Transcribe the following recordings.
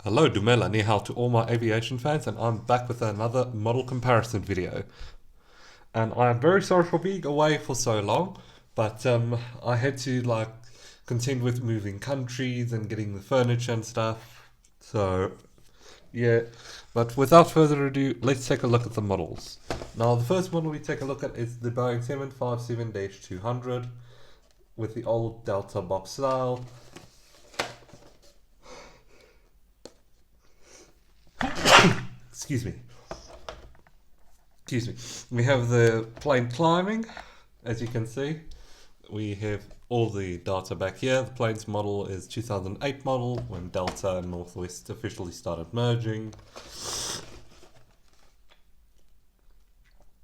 Hello, Dumela, ni hao to all my aviation fans, and I'm back with another model comparison video. And I'm very sorry for being away for so long, but I had to contend with moving countries and getting the furniture and stuff. So yeah, but without further ado, let's take a look at the models. Now, the first model we take a look at is the Boeing 757-200 with the old Delta box style. Excuse me. Excuse me. We have the plane climbing, as you can see. We have all the data back here. The plane's model is 2008 model when Delta and Northwest officially started merging.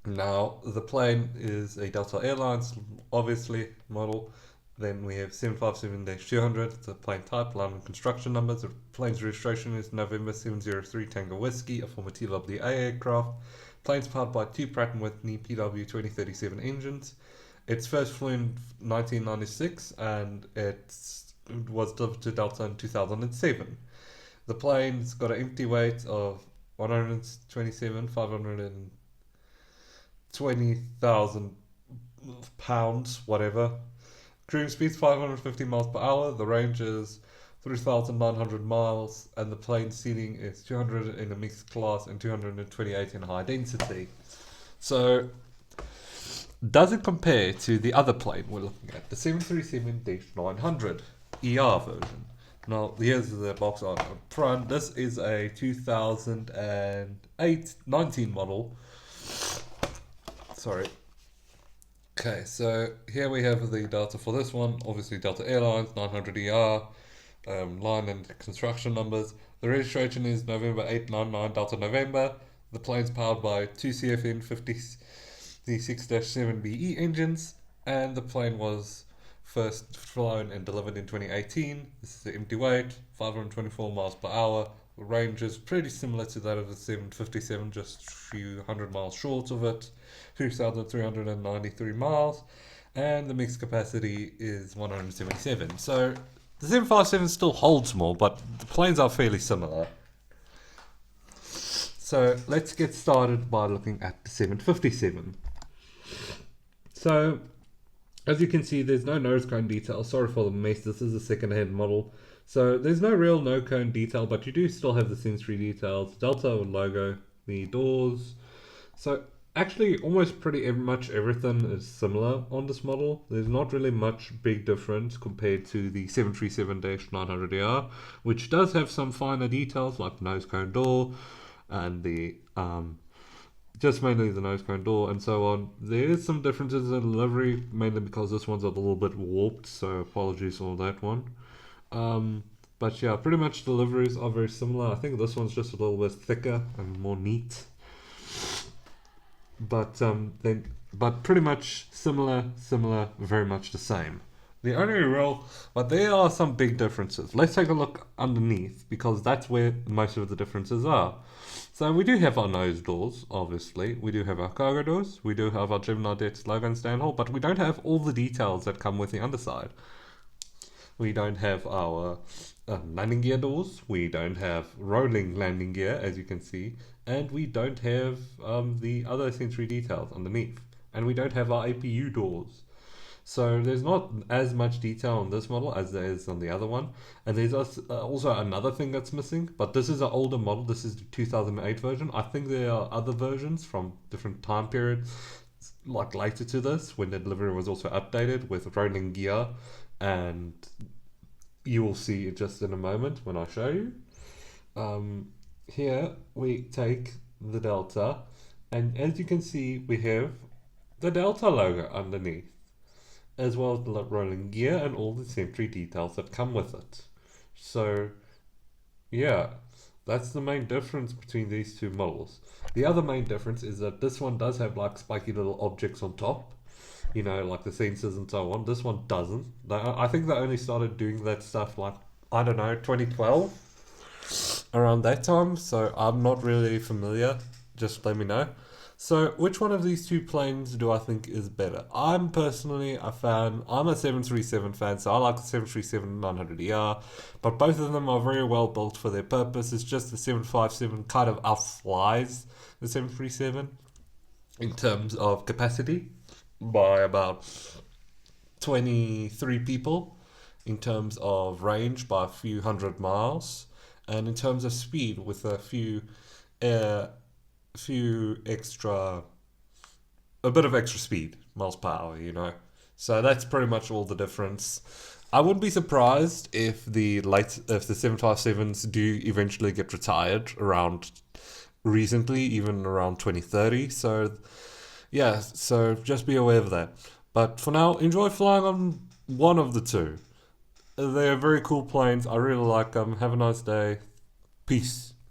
Now, the plane is a Delta Airlines, obviously, model. Then we have 757-200, the plane type, line and construction numbers. The plane's registration is November 703 Tango Whiskey, a former TWA aircraft. Plane's powered by two Pratt & Whitney PW2037 engines. It's first flew in 1996 and it was delivered to Delta in 2007. The plane's got an empty weight of 520,000 pounds, whatever. Cruising speed's 550 miles per hour. The range is 3,900 miles, and the plane seating is 200 in a mixed class and 228 in high density. So, does it compare to the other plane we're looking at, the 737-900 ER version? Now, here's the box art up front. This is a 2008-19 model. Sorry. Okay, so here we have the data for this one. Obviously, Delta Airlines, 900ER, line and construction numbers. The registration is November 899 Delta November. The plane's powered by two CFN 56-7BE engines, and the plane was first flown and delivered in 2018. This is the empty weight, 524 miles per hour. The range is pretty similar to that of the 757, just a few hundred miles short of it, 2,393 miles, and the mixed capacity is 177. So the 757 still holds more, but the planes are fairly similar. So let's get started by looking at the 757. So as you can see, there's no nose cone detail. Sorry for the mess, this is a second-hand model. So there's no real no cone detail, but you do still have the sensory details, Delta logo, the doors. So actually almost pretty much everything is similar on this model. There's not really much big difference compared to the 737-900ER, which does have some finer details like nose cone door and the just mainly the nose cone door and so on. There is some differences in delivery, mainly because this one's a little bit warped, so apologies for that one. But yeah, pretty much deliveries are very similar. I think this one's just a little bit thicker and more neat. But pretty much similar, very much the same. But there are some big differences. Let's take a look underneath because that's where most of the differences are. So we do have our nose doors, obviously. We do have our cargo doors. We do have our Gemini Jets logo and stand hole, but we don't have all the details that come with the underside. We don't have our landing gear doors. We don't have rolling landing gear, as you can see. And we don't have the other sensory details underneath. And we don't have our APU doors. So there's not as much detail on this model as there is on the other one. And there's also another thing that's missing. But this is an older model. This is the 2008 version. I think there are other versions from different time periods, like later to this, when the delivery was also updated with rolling gear. And you will see it just in a moment when I show you. Here we take the Delta, and as you can see, we have the Delta logo underneath, as well as the rolling gear and all the sensory details that come with it. So, yeah, that's the main difference between these two models. The other main difference is that this one does have like spiky little objects on top, you know, like the sensors and so on. This one doesn't. I think they only started doing that stuff like, I don't know, 2012, around that time. So I'm not really familiar. Just let me know. So, which one of these two planes do I think is better? I'm personally a fan. I'm a 737 fan, so I like the 737-900ER. But both of them are very well built for their purpose. It's just the 757 kind of outflies the 737 in terms of capacity by about 23 people, in terms of range by a few hundred miles, and in terms of speed with a uh, few extra, a bit of extra speed, miles per hour. So that's pretty much all the difference. I wouldn't be surprised if the 757s do eventually get retired around recently, even around 2030. So yeah, so just be aware of that. But for now, enjoy flying on one of the two. They're very cool planes. I really like them. Have a nice day. Peace.